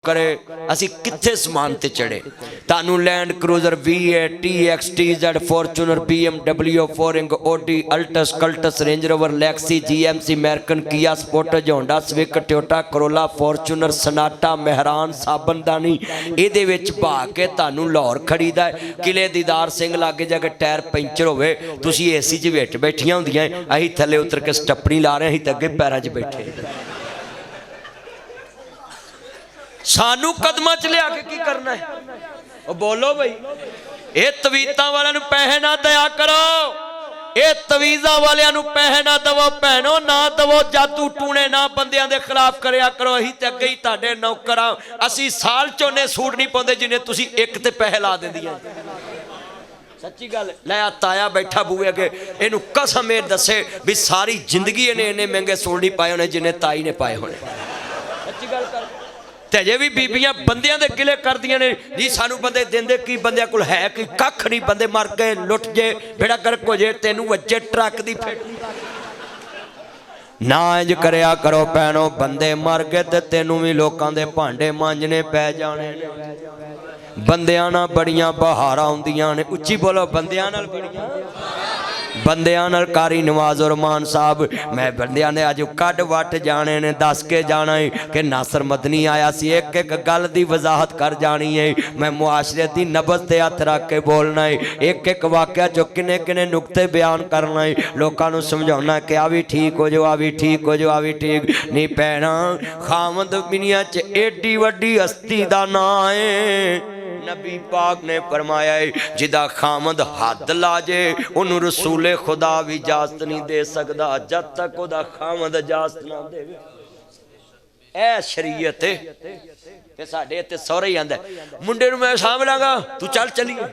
करे असी कित्थे समान ते चढ़े। तानू land cruiser V8 TX TZ Fortuner BMW फोरिंग Audi Altis Cultus Range Rover लैक्सी GMC American Kia Sportage Honda Civic Toyota Corolla Fortuner Sonata Mehran साबनदानी इहदे विच भा के तानू लाहौर खड़ीदा है। किले दीदार सिंह लागे जाके टायर पंचर होवे तुसी AC च विच बैठियां हुंदियां असीं थल्ले उतर के स्टपनी ला रहे असीं ते अगे पैरां च बैठे। सानू कदमां च लिया के की करना है? ओ बोलो भाई, ये तवीज़ां वालियां नूं पैसे ना दया करो, ये तवीज़ां वालियां नूं पैसे ना दवो भैणो, ना दवो जादू टूणे ना बंदियां दे खिलाफ करया करो। असीं ते अगे ही तुहाडे नौकर आ, असीं साल चोने सूट नहीं पाउंदे जिन्ने तुसीं एक ते पैसे ला दिंदियां। सच्ची गल लै ताया बैठा बूए अगे इनू कसम ये दसे भी सारी जिंदगी इन्हें इन्ने महंगे सूट नहीं पाए होने जिन्ने ताई ने पाए होने। सच्ची गल कर ते भी बीबियां बंदियां दे गिले कर दियां ने जी सानू बंदे देंदे की बंदियां कोल है कि कख नहीं, बंदे मर गए लुट जे बेड़ा गर्क हो जे तेनू वज्जे ट्रक दी फेट ना इंज करया करो भैणो। बंदे मर गए ते तेनू भी लोकां दे भांडे मांजने पै जाने। बंदियां नाल बड़ियां बहारां हुंदियां ने, उच्ची बोलो बंदियां नाल बड़ियां बंदियां नाल कारी नवाज और मान साहब मैं बंदियां ने अज कड वट जाने ने दस के जाना है कि नासर मदनी आया सी। एक एक गल दी वजाहत कर जानी है, मैं मुआशरे दी नबज ते हथ रख के बोलना है, एक एक वाकया चो किने किने नुकते बयान करना है, लोगों को समझाना है कि आ भी ठीक हो जाओ, आ भी ठीक हो जाओ, आ भी ठीक नहीं पैना। खामद दुनिया च एडी वड्डी हस्ती दा नाम है, नबी पाक ने फरमाया है जिदा खामद हद ला जे उन्होंने रसूले खुदा भी इजाजत नहीं दे सकता जब तक उदा खामद इजाजत ना दे। ए शरीयत ते साडे इत्थे सौरे ही आंदा मुंडे नूं मैं सामभ लांगा तू चल चलिए।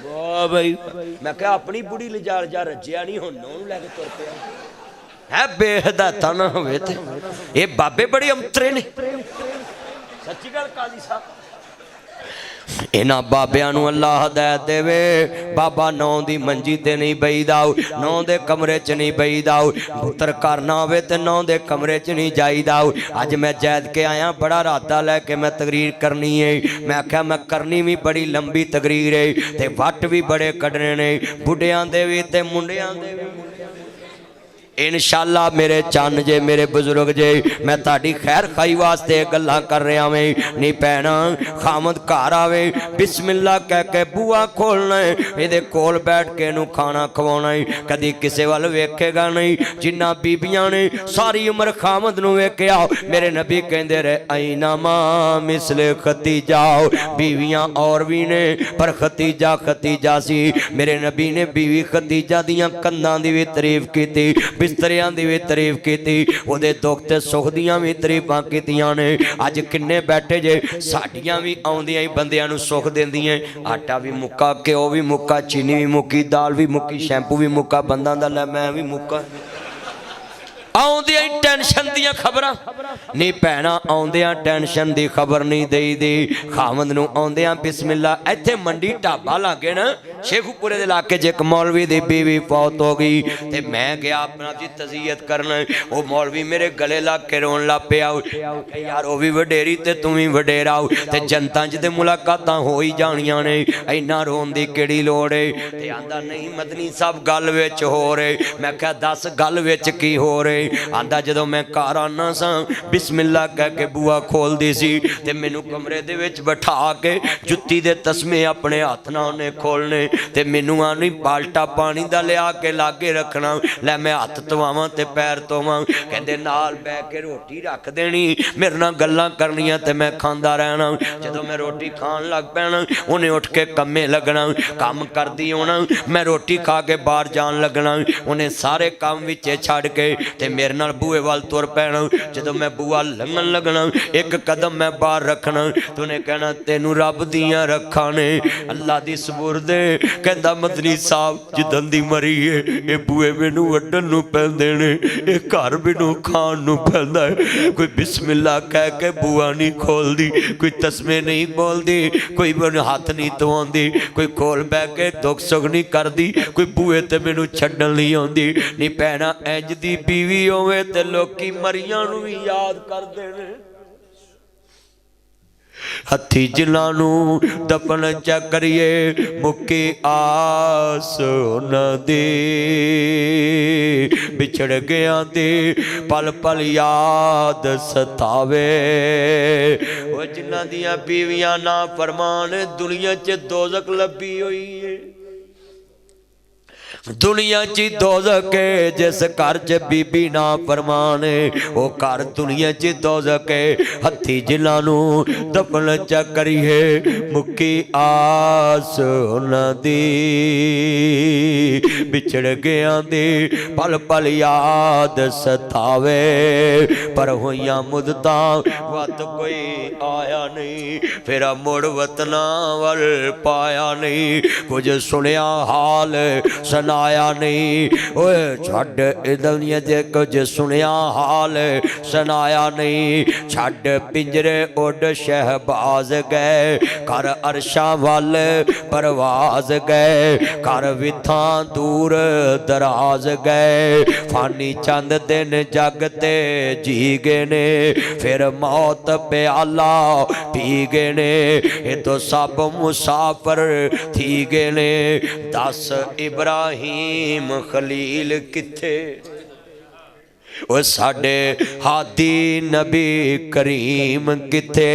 वाह भाई मैं कहा अपनी बुढ़ी लिजा जा रज्जिया नहीं हुण नूं लैके तुर पिया है बेहदाता ना होवे ते ये बाबे बड़े अंतरे ने। सच्ची गल काली साहब इन्हां बाबियां नूं अल्लाह हदायत देवे। बाबा नौ दी मंजी ते नहीं बईदा, नौ दे कमरे च नहीं बईदा, पुत्र करना होवे ते नौ दे कमरे च नहीं जाईदा। अज मैं जैद के आया बड़ा इरादा लैके मैं तकरीर करनी है, मैं आख्या मैं करनी भी बड़ी लंबी तकरीर है ते वट भी बड़े कड्डने ने बुढ़ियां दे भी ते मुंडियां दे भी। इंशाअल्लाह मेरे चन जे मेरे बुजुर्ग जे मैं ताड़ी खैर खाई वास्ते गल्लां कर रहा मैं नहीं पैना। खामद घर आवे बिस्मिल्लाह कह के बुआ खोलना है, इहदे कोल बैठ के इनू खाना खवाना है, कदी किसे वाल वेखेगा नहीं। जिन्ना बीबियां ने सारी उम्र खामद नू वेख्या मेरे नबी कहंदे रहे ऐना मां मिसले खतीजा। बीवियां और भी ने पर खतीजा खतीजा सी। मेरे नबी ने बीवी खतीजा दियां कंधां दी भी तारीफ कीती, बिस्तरियां दी भी तारीफ की, उहदे दुख ते सुख दियां भी तारीफां कीतियां ने। अज किन्ने बैठे जे साडियां भी आउंदियां ही बंदियां नूं सुख देंदियां, आटा भी मुक्का, घ्यो भी मुक्का, चीनी भी मुक्की, दाल भी मुक्की, शैंपू भी मुक्का, बंदा दा लै मैं भी मुक्का। आउंदियां ही टेंशन दियां खबरां नहीं भैणा, आउंदियां टेंशन दी खबर नहीं देई दी। खामद नूं आउंदियां बिस्मिल्लाह। इत्थे मंडी ढाबा लागे ना शेखुपुरे दे इलाके च एक मौलवी दी बीवी फौत हो गई ते मैं गया अपना दी तज़ियत करन। वो मौलवी मेरे गले लग के रोन लग पिया यार वो भी वडेरी ते तू भी वडेरा ते जनता च ते मुलाकातां हो ही जानियां ने, इन्ना रोन दी केड़ी लोड़ है? ते आंदा नहीं मदनी साहब गल विच हो रहे। मैं कहा दस गल विच की हो रहे? आंदा जदों मैं घर आना सा बिस्मिल्लाह कह के बुआ खोल दी सी ते मैनू कमरे दे विच बैठा के जुत्ती दे तस्मे अपने हाथ नाल ने खोलने ते मैनू आनी बाल्टा पानी दा लिया के लागे रखना, लै मैं हाथ धोवां ते पैर धोवां। कहंदे नाल बैठ के रोटी रख देनी, मेरे नाल गल्लां करनियां ते मैं खांदा रहना। जदों मैं रोटी खान लग पैना उन्हें उठ के कम्मे लगना, काम करदी होना, मैं रोटी खा के बाहर जान लगना, उन्हें सारे काम विचे छड़ के ते मेरे नाल बूहे वाल तुर पैना। जदों मैं बूआ लंघन लगना एक कदम मैं बाहर रखना तो उन्हें कहना तेनू रब दियां रखा ने अल्लाह दी सुपुर्द। कहंदा मदनी साहब जिदन दी मरी है ये बूहे मैनू वड्डन नूं पैंदे ने, ये घर मैनू खाण नूं पैंदा है। कोई बिस्मिल्लाह कह के बूआ नहीं खोलदी, कोई तस्मे नहीं बोलदी, कोई हाथ नहीं धोआंदी, कोई कोल बह के दुख सुख नहीं करदी, कोई बूहे ते मैनू छड्डन नहीं आउंदी। नहीं भैणा इंज दी बीवी होवे ते लोकी मरियां नूं भी याद करदे ने। हथी जिन्हों दफन च करिए मुक्की आस उन्हां दी बिछड़ गया दे पल पल याद सतावे वो जिन्हां दियां बीवियां ना फरमान दुनिया च दोज़ख लभी हुई है दुनिया ची दोज़ख है जिस घर च बीबी ना फरमान वो घर दुनिया ची दोज़ख है हथी जिन्हों दफन च करिए मुक्की आस उन्हां दी बिछड़ गया दे पल पल याद सतावे पर होइयां मुद्दतां वत कोई आया नहीं फिर मुड़ वतना वल पाया नहीं कुछ सुनिया हाल सुनाया नहीं ओए छड़ दुनिया दे कुछ सुनिया हाल सुनाया नहीं छड़ पिंजरे उड़ शहबाज गए घर अरशा वल परवाज गए घर विथां दूर दराज गए फानी चंद दिन जगते जी गए ने फिर मौत प्याला पी गए ने ये तो सब मुसाफर थी गए ने दस इब्राहिम खलील किथे वो साडे हादी नबी करीम किथे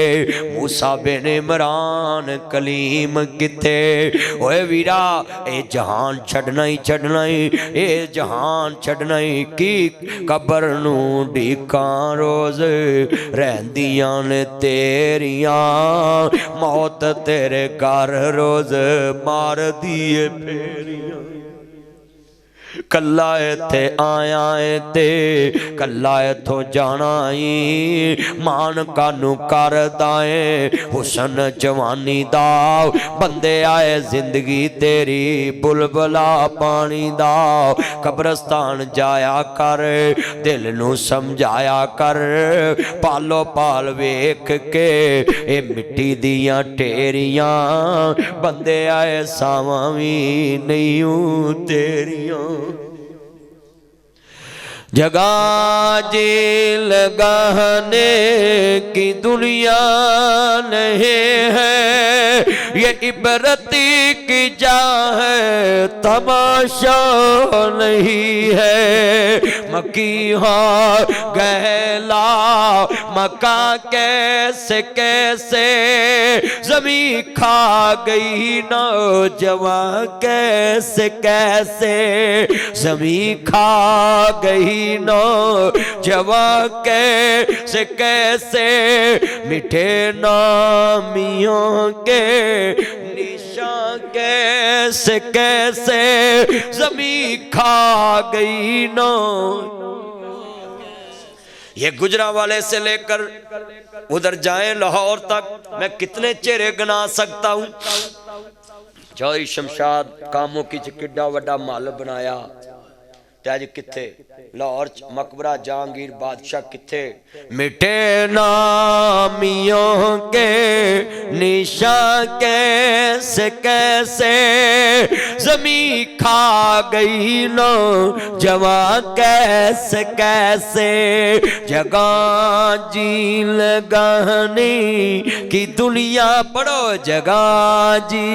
मूसा बिन इमरान कलीम किथे ओए वीरा ए जहान छड़ना ही ए जहान छड़ना ही की कबर नू ढीकां रोज रहंदियां ने तेरियां मौत तेरे घर रोज मार दिए फेरियां कला इत्थे आया है ते कला इथों जाना ही मान कानू करदा है हुसन जवानी दा बंदे आए जिंदगी तेरी बुलबुला पानी दा कब्रस्तान जाया कर दिल नू समझाया कर पालो पाल वेख के ए मिट्टी दियां ढेरियां बंदे आए सावां भी नहीं तेरियां जगह जी लगाने की दुनिया नहीं है ये इबरती की जा है तमाशा नहीं है मकी हाँ गहला मका कैसे कैसे जमी खा गई नौजवान कैसे कैसे जमी खा गई नौजवान कैसे कैसे मिठे नामियों के निशान कैसे कैसे जमी खा गई नो ये गुजरांवाले से लेकर उधर जाए लाहौर तक मैं कितने चेहरे गिना सकता हूँ। चौधरी शमशाद कामों की किड्डा वड्डा महल बनाया अज किथे लाहौर मकबरा जहांगीर बादशाह किथे मिटे नामियों के निशान कैसे कैसे जमी खा गई नो जवान कैसे कैसे जगह जी लगाने की दुनिया पढ़ो जगह जी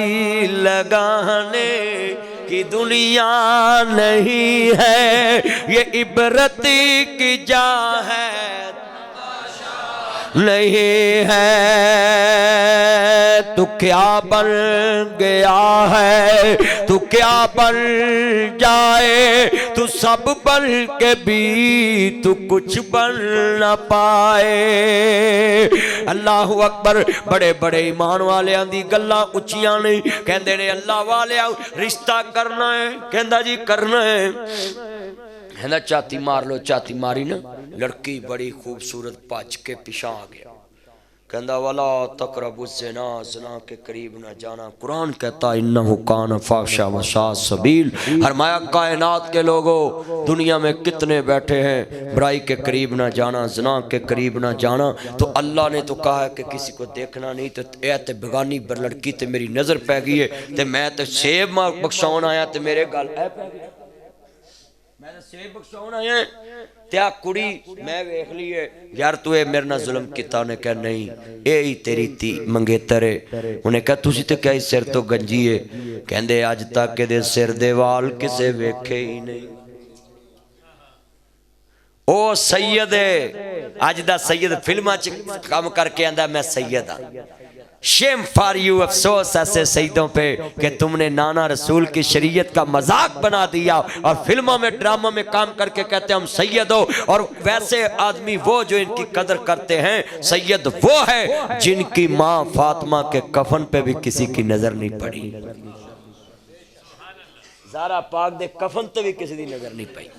लगाने की दुनिया नहीं है ये इबरती की जा है नहीं है तू क्या बन गया है तू क्या बन जाए तू सब बन के भी तू कुछ बन न पाए। अल्लाहु अकबर बड़े बड़े ईमान वालियां दी गल्लां उच्चियां ने कहंदे ने अल्लाह वालिया रिश्ता करना है कहंदा जी करना है है ना चाती मार लो चाती मारी ना लड़की बड़ी खूबसूरत भज के पिछा आ गया कहंदा वाला तकरबु ज़िना ज़िना के करीब ना जाना। कुरान कहता इन्नहु कान फाहिशा व साअ सबील। फरमाया कायनात के लोगों दुनिया में कितने बैठे हैं बुराई के करीब ना जाना ज़िना के करीब ना जाना। तो अल्लाह ने तो कहा है कि किसी को देखना नहीं तो ए ते बेगानी लड़की ते मेरी नज़र पै गई है ते मैं तो सेब बख्शाउन आया ते मेरे गल मैं सेब बख्शाउण आया ते आ कुड़ी मैं वेख ली है यार तू ये मेरे नाल जुल्म किया। उन्हें कहा नहीं ये ही तेरी धी मंगेतर है। उन्हें कहा तुसी तो क्या सिर तो गंजी है। कहंदे अज तक ये सिर दे वाल किसे वेखे ही नहीं। ओ सैयद है अज दा सैयद फिल्मां च काम करके आंदा मैं सैयद हाँ। शेम फॉर यू, अफसोस ऐसे सईदों पे कि तुमने नाना रसूल की शरीयत का मजाक बना दिया और फिल्मों में ड्रामा में काम करके कहते हैं हम सैयद हो। और वैसे आदमी वो जो इनकी कदर करते हैं, सैयद वो है जिनकी माँ फातिमा के कफन पे भी किसी की नजर नहीं पड़ी। ज़ारा पाक दे कफन ते भी किसी की नजर नहीं पई।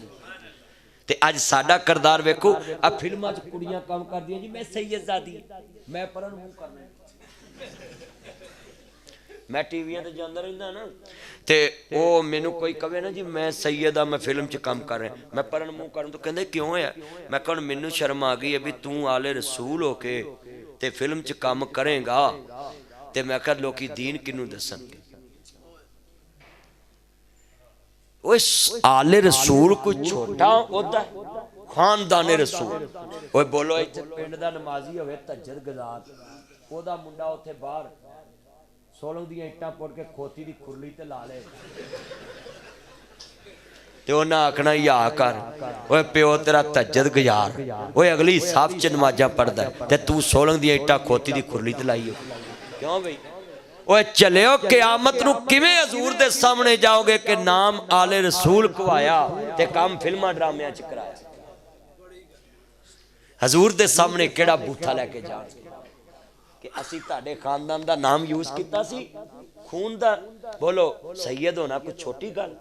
ते अज साडा किरदार वेखो अब फिल्मां च कुड़ियां काम कर दी जी मैं सैयदजादी मैं परन मूंह करना। मैं टीवियां ते जांदा रहिंदा ना ते ओ मैनू कोई कहे ना जी मैं सैयद आ मैं फिल्म च काम कर रहा मैं परन मूंह करन तो कहंदे क्यों है। मैं कहण मैनू शर्म आ गई है भी तू आले रसूल होके ते फिल्म च काम करेगा ते मैं कहा लोकी दीन किनू दसणगे। आले रसूल कोई छोटा ओहदा खानदाने रसूल। ओए बोलो इत्थे पिंड दा नमाजी होवे तज्जद गजार ओहदा मुंडा उत्थे बाहर सोलंग दी इट्टां पुट के खोती दी खुरली ते ला ले ते उन्हें आखना या कर ओए प्यो तेरा तज्जद गजार ओए अगली साफ च नमाजा पढ़दा ते तू सोलंग दी इट्टां खोती दी खुरली ते लाई हो क्यों बई। ओए चलियो क़यामत नूं किवें हजूर दे सामने जाओगे कि नाम आले रसूल कवाया ते काम फिल्मां ड्रामियां च कराया। हजूर दे सामने केड़ा बूथा लैके जाणगे कि असी तुहाडे खानदान दा नाम यूज कीता सी खून दा। बोलो सैयद होना कोई छोटी गल।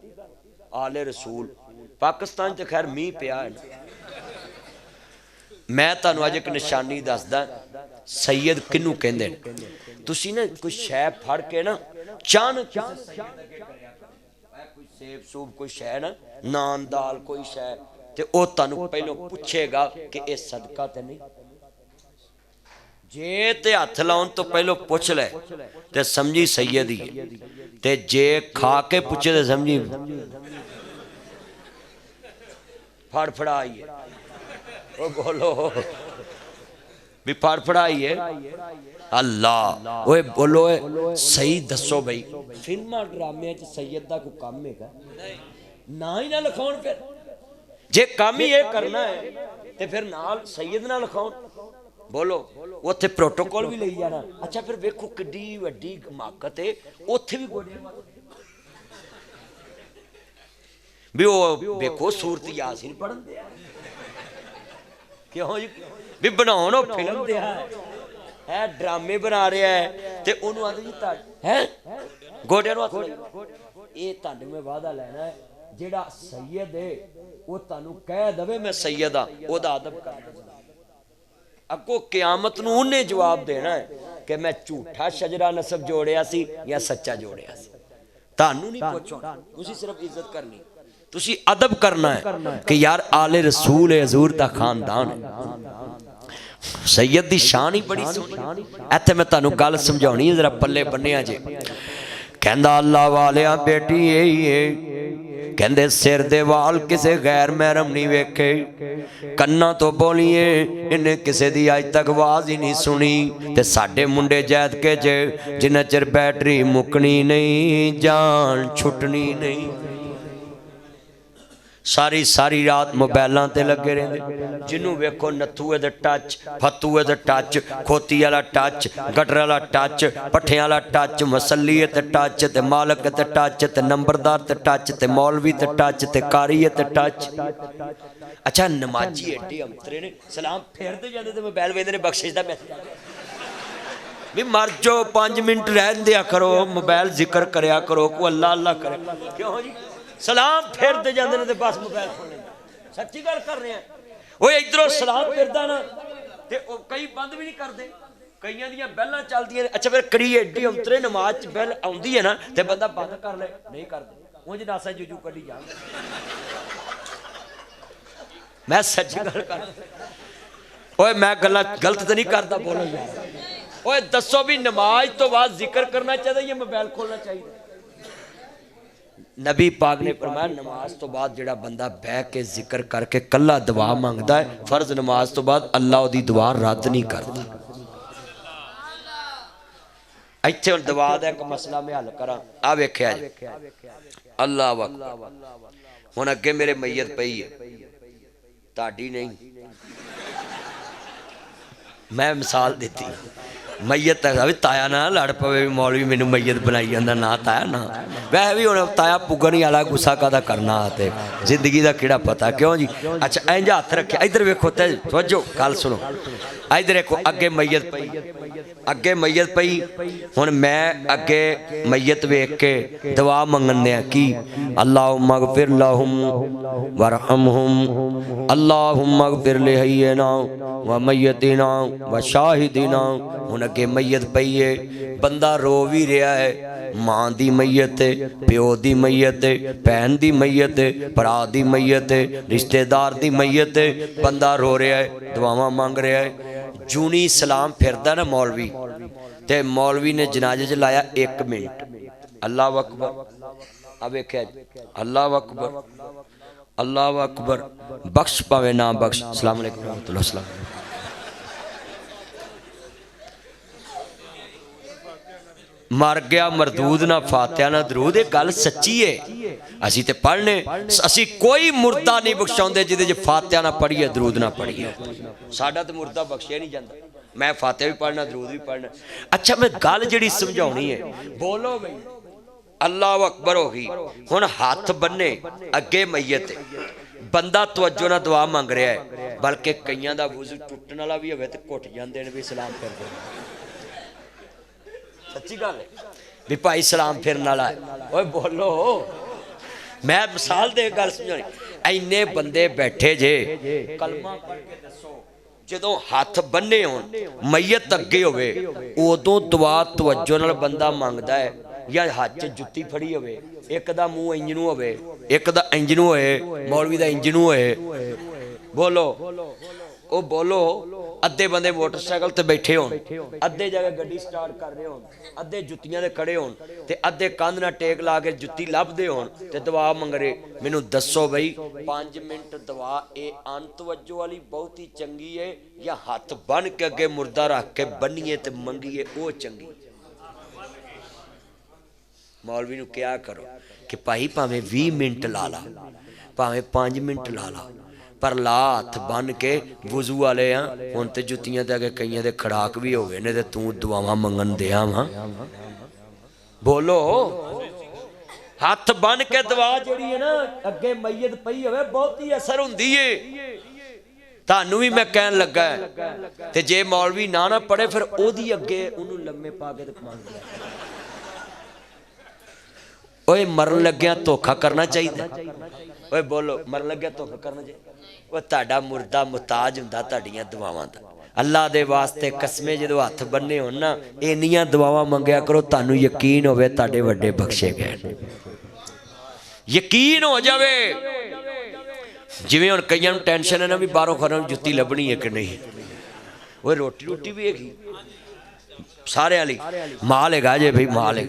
आले रसूल पाकिस्तान च खैर मीह पिया है। मैं तुहानूं अज एक निशानी दसदा सैयद किनू कहंदे ने। तुसी ना कोई शै फड़ के ना चान कोई सेब सूब कोई शै ना नान दाल कोई शै ते ओ तुहानूं पहलों पुछेगा कि ये सदका ते नहीं। जे ते हथ लाउन तो पहलों पुछ ले ते समझी सैयद ही है ते जे खा के पुछे ते समझी फड़फड़ाई है। ओ बोलो भी फड़फड़ाई है अल्लाह। ओए बोलो सही दसो भाई फिल्मां ड्रामे च सैयद दा कोई काम है ना ही ना लिखाउण। फिर जे काम ही ये करना है ते फिर नाल सैयद ना लिखाउण। बोलो उत्थे प्रोटोकॉल भी लई जाना। अच्छा फिर वेखो किड्डी वड्डी हिमाकत है उत्थे भी गोडियां भी ओ वेखो सूरत यासीन पढ़न दे क्यों जी भी बनाउण ओ फिल्म दे है ड्रामे बना रहा है ते ओनू आंदे जी है गोडियां नूं हत्थ लाई। ये तुहाडे मैं वादा लेना है जेड़ा सैयद है वो तुहानूं कह दवे मैं सैयद आ ओदा अदब करना। अगो क़यामत नूं उन्हें जवाब देना है कि मैं झूठा शजरा नसब जोड़िया सी या सच्चा जोड़िया सी। तुहानूं नहीं पुछना तुसीं सिर्फ इज्जत करनी तुसीं अदब करना है कि यार आले रसूल है हजूर दा खानदान है। सैयद दी शान ही बड़ी सोहनी। इत्थे मैं तुहानूं गल समझाउणी है जरा पल्ले बन्निया जे। कहंदा अल्लाह वालिया बेटी यही है कहंदे सिर दे वाल किसे गैर महरम नहीं वेखे कन्ना तो बोलीए इन्हें किसे दी अज तक आवाज ही नहीं सुनी ते साडे मुंडे जैद के जे जिन्ना चिर बैटरी मुकनी नहीं जान छुटनी नहीं। सारी सारी रात मोबाइलों ते लगे रहंदे जिन्हों वेखो नथूए दे टच फतूए दे टच खोती वाला टच गटर वाला टच पट्ठे वाला टच मसल्लीए ते टच ते मालक ते टच ते नंबरदार ते टच ते मौलवी ते टच ते कारी ते टच। अच्छा नमाजी एडे अंतरे ने सलाम फेरते जाते ते मोबाइल वेंदे ने बख्शिश दा मैसेज भी मर जाओ 5 मिनट रहन दिया करो मोबाइल जिक्र करया करो को अल्लाह अल्लाह करे क्यों जी सलाम फेरते जाते हैं बस मोबाइल खोल लेंगे। सच्ची गल कर रहे हैं वो इधरों सलाम फिरदा ना ते कई बंद भी नहीं करते कईयां दियां बैलां चलदियां। अच्छा फिर कड़ी एडी अंतरे नमाज च बैल आउंदी है ना ते बंदा बंद कर ले नहीं करदे उंज नासा जूजू कड्डी जान। मैं सच्ची गल कर ओए मैं गल्लां गलत तो नहीं करता बोलो यार। ओए दसो भी नमाज तो बाद जिक्र करना चाहिए या मोबाइल खोलना चाहिए। नबी पाक ने फरमाया नमाज तो बाद जिहड़ा बंदा बह के जिक्र करके कला दुआ मंगदा है फर्ज नमाज तो बाद अल्लाह उहदी दुआ रद्द नहीं करता। इत्थे हुण दुआ दा एक मसला मैं हल करा आ वेखिया जी अल्लाह अकबर हुण अगे मेरे मैयत पई है ताड़ी नहीं मैं मिसाल देती मैयत है ताया ना लड़ पवे मौलवी मैनू मैयत बनाई जाता ना ताया ना वैसे भी हुण ताया पुगन ही वाला गुस्सा कादा करना ते जिंदगी का किहड़ा पता क्यों जी। अच्छा इंज हथ रखे इधर वेखो तवज्जो गल सुनो इधर देखो अगे मैयत पई हुण मैं अगे मैयत वेख के दुआ मंगने की अल्लाहुम्मा अगफिर लहुम वरहमहुम अल्लाहुम्मा अगफिर लिहय्यिना व मय्यतिना व शाहिदिना। हुण अगे मैयत पई है बंदा रो भी रहा है मां दी मैयत है प्यो दी मैयत है भैन दी मैयत है भरा दी मैयत है रिश्तेदार दी मैयत है बंदा रो रहा है दुआवां मंग रहा है। जूनी सलाम फिरदा ना मौलवी ते मौलवी ने जनाजे च लाया 1 मिनट अल्लाह अकबर अब वेख्या अल्लाह अकबर अल्लाह अकबर बख्श पावे ना बख्श अस्सलाम वालेकुम रहमतुल्लाह सलाम। मर गया मरदूद ना फातिहा ना दरूद ये गल सच्ची है असी ते पढ़ने असी कोई मुर्दा नहीं बख्शाउंदे जिहदे फातिहा ना पढ़िए दरूद ना पढ़िए साडा ते मुर्दा बख्शिया नहीं जाता मैं फातिहा भी पढ़ना दरूद भी पढ़ना। अच्छा मैं गल जिहड़ी समझाउणी है बोलो बई अल्लाह अकबर हो गई हुण हाथ बन्ने अगे मैयत बंदा तवज्जो ना दुआ मंग रहा है बल्कि कईयां दा वुज़ू टुटण वाला भी होवे ते घुट जांदे ने भी सलाम करदे सच्ची गल है भी भाई सलाम फिरन वाला है ओए बोलो मैं मिसाल दे गल समझानी इन्ने बंदे बैठे जे कलमा पढ़ के दसो जदों हाथ बन्ने होण मैयत अगे होवे उदों दुआ तवज्जो नाल बंदा मंगदा है या हाथ च जुत्ती फड़ी होवे एक दा मुंह इंज नूं होवे एक दा इंज नूं होए मौलवी दा इंज नूं होए बोलो ओ बोलो अद्धे बंदे मोटरसाइकिल ते बैठे होन अद्धे जगह गड्डी स्टार्ट कर रहे होन अद्धे जुत्तियां दे खड़े होन ते अद्धे कंध नाल टेक ला के जुत्ती लभदे होन ते दुआ मंग रहे मैनू दसो बई 5 मिनट दुआ ए अनतवज्जो वाली बहुत ही चंगी है या हथ बन के अगे मुर्दा रख के बन्नीए ते मंगीए वो चंगी। मौलवी नू क्या करो कि भाई भावें 20 मिनट ला ला भावें 5 मिनट ला ला पर ला हथ बन के वुज़ू वाले हाँ हुण ते जुत्तियां ते अगे कईयां दे खड़ाक भी हो गए ने ते तू दुआवां मंगन दिया वा बोलो हथ बन के दुआ जिहड़ी है ना अगे मैयत पई होवे बहुत ही असर हुंदी है। तानू भी मैं कहन लगा ते जे मौलवी ना ना पढ़े फिर ओदी अगे उन्हूं लम्मे पा के ते मंग लिया ओए मरन लग्या धोखा करना चाहिए ओए बोलो मरन लग्या धोखा करना चाहिए वो ताड़ा मुर्दा मुताज हुंदा ताड़ियां दुआवां दा अल्लाह दे वास्ते कसमे जो हथ बन्ने हो ना इन्नियां दुआवां मंगया करो तानू यकीन होवे ताड़े वड्डे बख्शे गए यकीन हो जावे। जिवें हुण कईयां नूं टेंशन है ना भी बाहरों खरों जुत्ती लभनी है कि नहीं वो रोटी रोटी भी हैगी सारे वाली माल है जे भाई माल है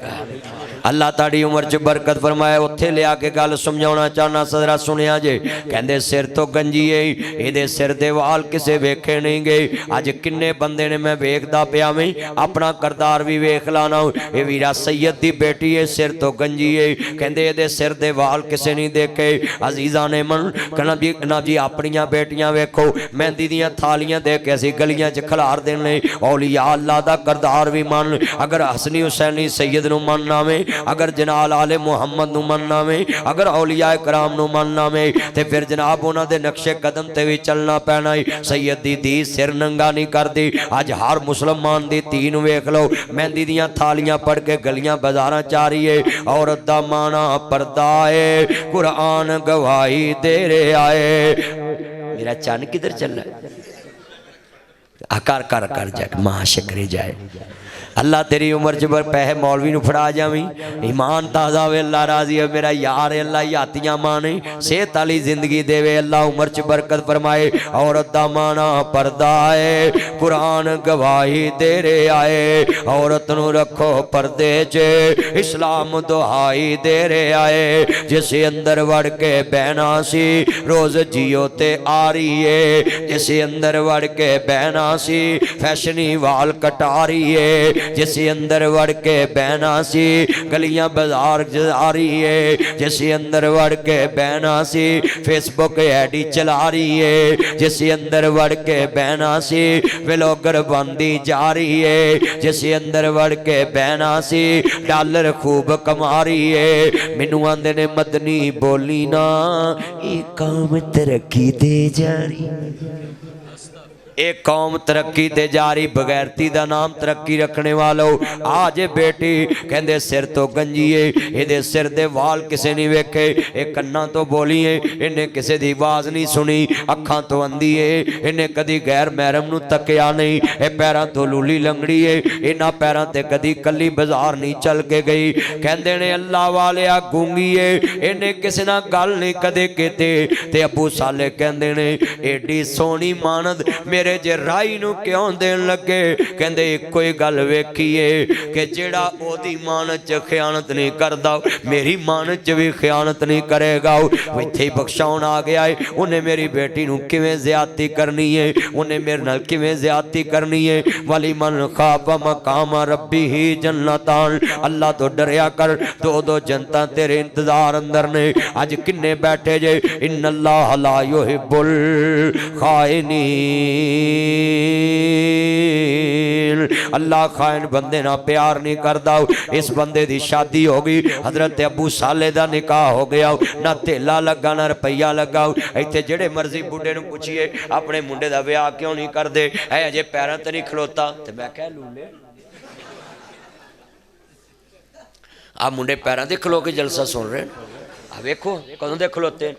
अल्लाह ताड़ी उम्र च बरकत फरमाए। उत्थे लिया के गल समझाउणा चाहना सदरा सुनिया जे कहंदे सिर तो गंजी है इहदे सिर दे वाल किसे वेखे नहीं गए अज किन्ने बंदे ने मैं वेखदा पिया मैं अपना करदार भी वेख लाना ये वीरा सैयद दी बेटी है सिर तो गंजी है कहंदे इहदे सिर दे वाल किसे नहीं देखे अजीज़ां ने मन कहना जी अपनियां बेटियां वेखो मेहंदी दियां थालियां दे के असीं गलियां च खलार देने औलिया अल्लाह दा करदार भी मन अगर हसनी हुसैनी सैयद नू मनना में अगर जनाल आले मुहम्मद नू मनना में अगर औलिया कराम नू मनना में ते फिर जनाब उन्हां दे नक्शे कदम ते भी चलना पैना है। सैयद दी सिर नंगा नहीं करदी अज हर मुसलमान दी धी नू वेख लो मेहंदी दियां थालियां पढ़ के गलियां बाजारां चा रही है औरत दा माना पर्दा है कुरान गवाही दे रहा है। मेरा चन किधर चल रहा है कर कर कर जाके मां शकरे जाए अल्लाह तेरी उम्र च पैसे मौलवी नूं फड़ा जावी, ईमान ताज़ा होवे, अल्लाह राजी है मेरा यार, अल्लाह यातियां माने, सेहत वाली जिंदगी देवे, अल्लाह उम्र च बरकत फरमाए। औरत दा माना पर्दा है, कुरान गवाही दे रे आए, औरत नूं रखो पर्दे च, इस्लाम दुहाई दे रे आए। जिसे अंदर वड़ के बहना सी रोज जियो ते आ रही है, जिसे अंदर वड़ के बहना सी फैशनी वाल कटा रही है, जिसे अंदर वड़ के बहना सी गलियां बाजार जा रही है, जिसे अंदर वड़ के बहना सी फेसबुक आईडी चला रही है, जिसे अंदर वड़ के बहना सी व्लॉगर बनती जा रही है, जिसे अंदर वड़ के बहना सी डॉलर खूब कमा रही है। मैनू आंदे ने मदनी बोली ना, एक काम तरक्की दे जा रही, एक कौम तरक्की ते जारी, बगैरती दा नाम तरक्की रखने वालों। आज बेटी कहंदे सिर तो गंजीए, इहदे सिर दे वाल किसे नहीं वेखे, ये कन्ना तो बोलीए, इन्हें किसे दी आवाज नहीं सुनी, अखां तो अंधी है, इन्हें कदी गैर महरम नूं तकिया नहीं, ये पैरां तो लूली लंगड़ी है, इन्हां पैरां ते कदी कली बाजार नहीं चल के गई। कहंदे ने अल्लाह वालिया गूंगी है, इन्हें किसे नाल गल नहीं कदे कीती। ते अबू साले कहंदे ने एडी सोहनी मानद मेरे जे राई नूं क्यों देन लगे, कहंदे इक्को ही गल वेखीए कि जेड़ा ओदी मानत च खयानत नहीं करदा मेरी मानत च भी खयानत नहीं करेगा। इत्थे ही बख्शाउण आ गया है, उन्हें मेरी बेटी नूं किवें ज़्यादती करनी है, उन्हें मेरे नाल किवें ज़्यादती करनी है। वली मन खाफ मकाम रब्बी ही जन्नतान, अल्लाह तो डरिया कर, दो दो जनता तेरे इंतजार अंदर ने। अज किन्ने बैठे जे, इन्नल्लाह ला युहिब्बुल खाइनीन, अल्लाह खाइन बंदे ना प्यार नहीं करता। इस बंदे की शादी हो गई, हजरत अबू साले का निकाह हो गया, ना धेला लगा ना रुपया लगा। इतने जेड़े मर्जी बुढ़े नूं पूछिए अपने मुंडे का विआह क्यों नहीं करते, है अजे पैरों ते नहीं खलोता। तो मैं कह लूले आ मुंडे पैरों ते खलो के जलसा सुन रहे, आ वेखो कदों दे खलोते।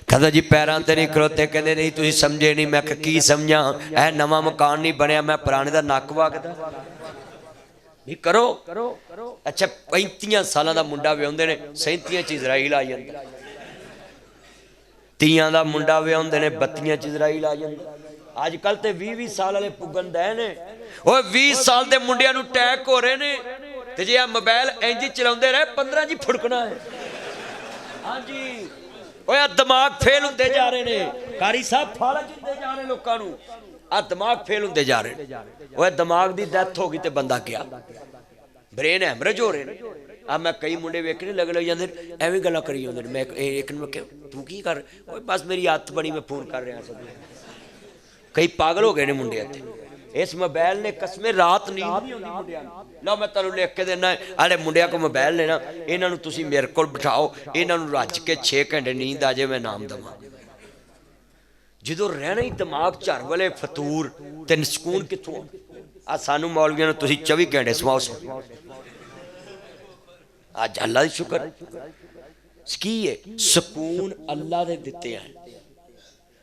कहता जी पैरों ते नहीं खलोते, कहते नहीं तुम समझे नहीं। मैं की समझा, ऐ नवा मकान नहीं बनया, मैं पुराने का नक वगदा भी करो। अच्छा 35 साल का मुंडा विआउंदे ने, 37 च इजराइल आ जांदा, 30 का मुंडा विआउंदे ने, 32 च इजराइल आ जांदा। अजकल तो 20-20 साल वाले पुगन दे ने, 20 साल के मुंडिया नूं अटैक हो रहे ने, ते जे मोबाइल इंज चलाउंदे रहे 15 जी फुड़कना है। हाँ जी दिमाग फेल होंदे जा रहे ने, कारी साहब फालज होंदे जा रहे लोगों नूं, आ दिमाग फेल होंदे जा रहे। दिमाग की डेथ हो गई तो बंदा क्या, ब्रेन हैमरेज हो रहे हैं। आ मैं कई मुंडे वेखने लग जाते एवं गल्लां करी जाते। मैं एक तू की कर, बस मेरी आदत बनी, मैं फोन कर रहा सब। कई पागल हो गए ने मुंडे इत्थे, इस मोबाइल ने कसमें रात नींद नहीं आउंदी मुंडियां नूं। लो मैं तुहानूं लिख के देना, आले मुंडिया को मोबाइल लेना, इन्हां नूं तुसीं मेरे कोल बिठाओ, इन्हां नूं रज के 6 घंटे नींद आ जाए, मैं नाम देवां। जो रहना ही दिमाग झर वाले फतूर ते सकून कित्थों आ सानू मौलवियां नूं तुसीं 24 घंटे सवाओ। अज अल्लाह दा शुक्र की है, सकून अल्लाह दे दित्ते हैं।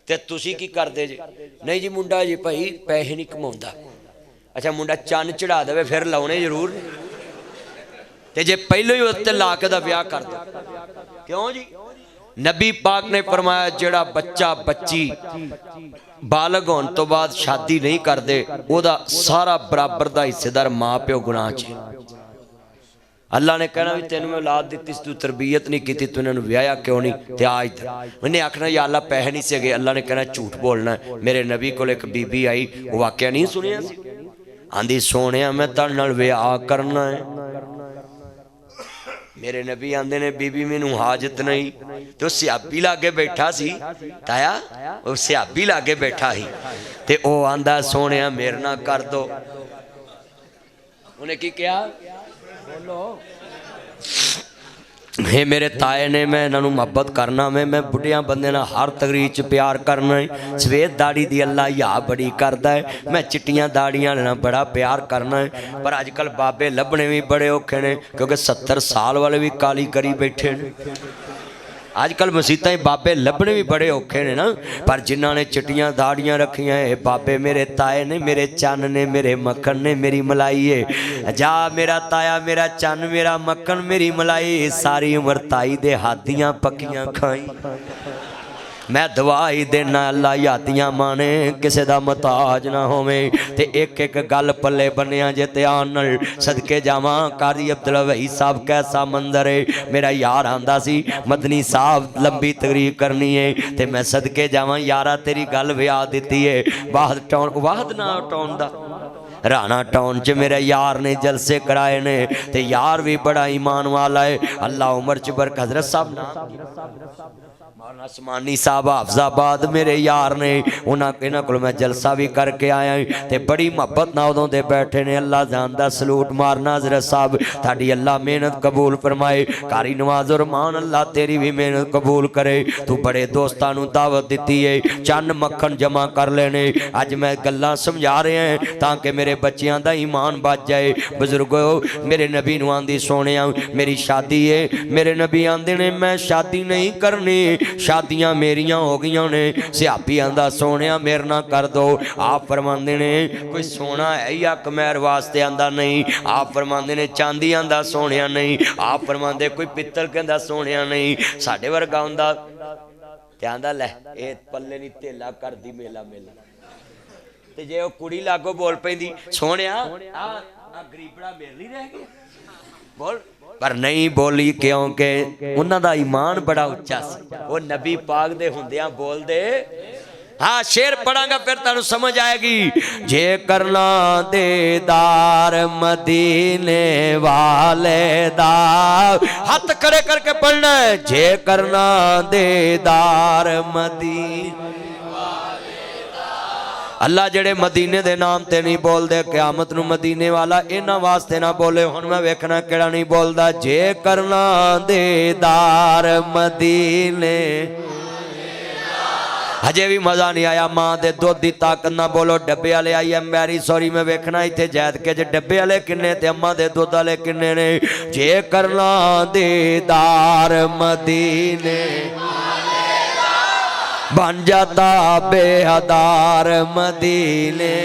ते तुसी की करदे जे, नहीं जी मुंडा जी भाई पैसे नहीं कमाउंदा। अच्छा मुंडा चन्न चढ़ा दे फिर लाने जरूर ने, ते जे पहले ही उत्ते ला के दा विआह कर दो क्यों जी। नबी पाक ने फरमाया जेड़ा बच्चा बच्ची बालग होने तो बाद शादी नहीं करते, ओदा सारा बराबर का हिस्सेदार माँ प्यो गुनाह च। अल्लाह ने कहना भी तेन मैं औलाद दी, तू तरबियत नहीं की, तू इन्होंने व्याया क्यों नहीं, ते आ इधर। मैंने आखना या अल्लाह पैसे नहीं सके, अल्लाह ने कहना झूठ बोलना। मेरे नबी को एक बीबी आई, वो वाकया नहीं सुनिया, आंधी सोने मैं तेरे नाल व्याह करना है। मेरे नबी आंदे ने बीबी मैनू हाजत नहीं, तो सियाबी लागे बैठा सी, ताया वो सियाबी लागे बैठा ही, ते ओ आंदा सोने मेरे नाल कर दो। उन्हें की कहा, बोलो हे मेरे ताए ने, मैं इन्हों मुहब्बत करना, मैं बुढ़िया बंदे ना हर तकरीर च प्यार करना है। सफेद दाड़ी दी अल्लाह या बड़ी करता है, मैं चिट्टियां दाड़ियां लेना बड़ा प्यार करना है। पर अजकल बाबे लभने भी बड़े औखे ने, क्योंकि 70 साल वाले भी काली करी बैठे ने। अजकल मसीतां बाबे लभने भी बड़े औखे ने ना, पर जिन्हों ने चिट्टियां दाड़ियां रखियां है बाबे मेरे ताए ने, मेरे चन ने, मेरे मक्खन ने, मेरी मलाई है। जा मेरा ताया, मेरा चन, मेरा मक्खन, मेरी मलाई, सारी उम्र ताई दे हाथियां पक्कियां खाई। मैं दवाई देना अल्लाह यादियां माने, किसी का मुताज ना होवे। ते एक एक गल पल्ले बनिया जे ध्यान नाल सदके जावां। कारी अब्दुल वही साहब कैसा मंजर है। मेरा यार आंदा सी मदनी साहब लंबी तकरीर करनी है, ते मैं सदके जावां यारा तेरी गल विया दिती है। वाहद टाउन, वाहद ना टाउन दा राणा टाउन च मेरे यार ने जलसे कराए ने, ते यार भी बड़ा ईमान वाला है। अल्लाह उमर च बरकत। हजरत साहब ना मौलाना असमानी साहब हाफजाबाद मेरे यार ने, उन्होंने को मैं जलसा भी करके आया ते बड़ी मुहब्बत ना उदों दे बैठे ने। अल्लाह जानदा सलूट मारना हजरत साहब, ताड़ी अल्लाह मेहनत कबूल फरमाए। कारी नवाज रहमान अल्लाह तेरी भी मेहनत कबूल करे। तू बड़े दोस्तां नूं दावत दिती है, चन्न मक्खन जमा कर लेने। अज मैं गल्लां समझा रहे हैं ताकि मेरे बच्चियां दा ईमान बच जाए। बुजुर्गो मेरे नबी नूं आंदी सोहणिया मेरी शादी है, मेरे नबी आंदे ने मैं शादी नहीं करनी, शादियां मेरियां हो गई ने। सियापी आंदा सोने मेरे ना कर दो। आप फरमाते ने कोई सोना है या कमैर वास्ते, आंदा नहीं। आप फरमाते ने चांदी, आंदा सोने नहीं। आप फरमाते कोई पित्तल कहता सोने नहीं। साढ़े वर्गा आंदा ते आंदा लै ए पल्ले नहीं धेला कर दी मेला मेला। ते जे वो कुड़ी लागो बोल पैंदी सोने गरीबड़ा मेरे लिए रह गया बोल, पर नहीं बोली क्योंकि उन्हां दा ईमान बड़ा उच्चा सी। वो नबी पाक दे हुंदियां बोल दे। हाँ शेर पढ़ांगा फिर तुहानू समझ आएगी। जे करना दीदार मदीने वाले दा, हाथ खड़े करके पढ़ना है। जे करना दीदार मदीने अल्लाह जेड़े मदीने दे नाम ते नहीं बोलते, क़यामत नूं मदीने वाला इन्हां वास्ते ना बोले। हुण मैं वेखना केड़ा नहीं बोलदा। जे करना दीदार मदीने, हजे भी मजा नहीं आया। मां दे दुध दी ताकत ना बोलो। डब्बे वाले आई एम वेरी सॉरी, मैं वेखना इत्थे जैद के च डब्बे वाले किन्ने ते अम्मा दे दुध वाले किन्ने ने। जे करना दीदार मदीने बन जाता बेहदार मदीने।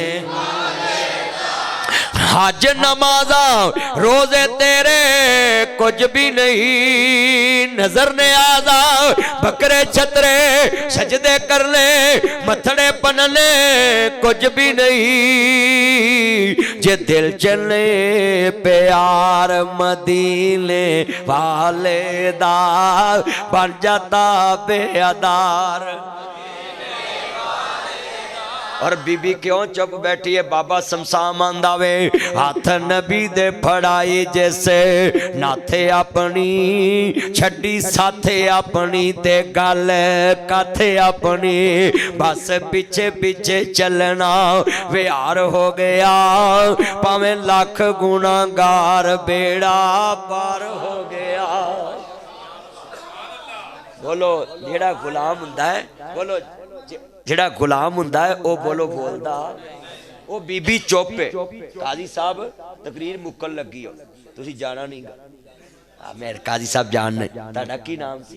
हज नमाजा रोजे तेरे कुछ भी नहीं, नजर ने आजा बकरे छतरे सजदे कर ले, मथड़े पनले कुछ भी नहीं। जे दिल चले प्यार मदीने वाले दा, बन जाता बेअदार। और बीबी क्यों चुप बैठी है? बाबा समसाम आंदा वे हाथ नबी दे फड़ाई जैसे, नाथे अपनी छड्डी साथे अपनी ते गल काथे अपनी, बस पीछे पीछे चलना विहार हो गया, भावें लख गुनाहगार बेड़ा पार हो गया। बोलो जेड़ा गुलाम हुंदा है, बोलो जेड़ा गुलाम हुंदा है वो बोलो बोलदा। वो बीबी चुप है। काजी साहब तकरीर मुकन लगी हो, तुसी जाना नहीं गा। मेरे काजी साहब जान नहीं, तुहाडा की नाम सी?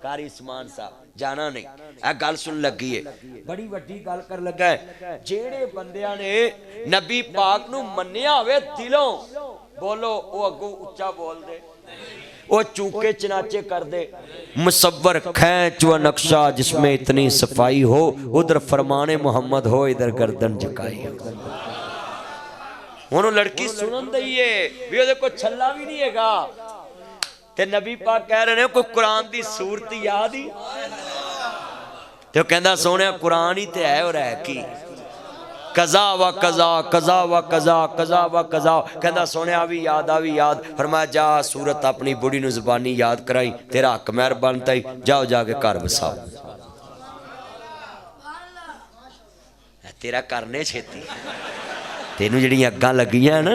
कारी उस्मान साहब। जाना नहीं, ए गल सुन लगी है, बड़ी वड्डी गल कर लगा है। जेड़े बंदियां ने नबी पाक नू मन्निया होवे दिलों, बोलो वो अगों उच्चा बोल दे, वो चूके चनाचे कर दे। मुसव्वर खैच व नक्शा जिसमें इतनी सफाई हो, उधर फरमाने मोहम्मद हो, इधर गर्दन झुकाई हो। हुण लड़की सुनन दई है भी ओदे कोई छल्ला भी नहीं हैगा, ते नबी पाक कह रहे ने कोई कुरान दी सूरत याद ही, ते कहंदा सोहणिया कुरान ही ते है और है की, कज़ा व कज़ा कज़ा व कज़ा कज़ा व कज़ा। कहंदा सोहणिया भी याद आ भी याद। फरमाया जा सूरत अपनी बुढ़ी नूं ज़बानी याद कराई, तेरा हक महर बनता ही, जाओ जाके घर बसाओ, तेरा करने छेती। तेनू जड़ियां अग्गां लगियां ना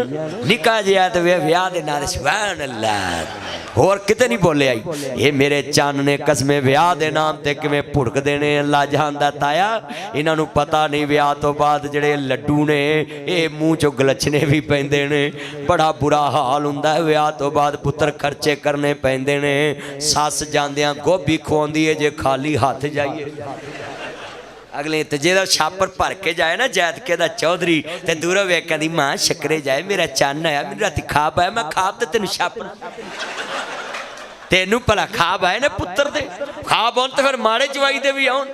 निक्का जिहा ते विआह दे नाल सुभान अल्लाह होर किते नहीं बोले आई। ये मेरे चन्न ने कसमें विआह दे नाम ते किवें भुड़कदे ने अल्लाह जानदा ताया। इन्हां नूं पता नहीं विआह तो बाद जड़े लड्डू ने ये मूँह चों गलछने भी पैंदे ने। बड़ा बुरा हाल हुंदा है विआह तो बाद पुत्तर खर्चे करने पैंदे ने। सस जांदियां गोभी खुआंदी है जे खाली हथ जाइए अगले तो जो छापर भर के जाए ना जैदके का चौधरी तो दूरों वेख कहती मां शक्करे जाए मेरा चन्न आया मैंने राती खा पाया मैं खा तो तेन छापर तेनू भला खा पाए ना पुत्र दे खा पाउन तो फिर माड़े जवाई दे भी आउन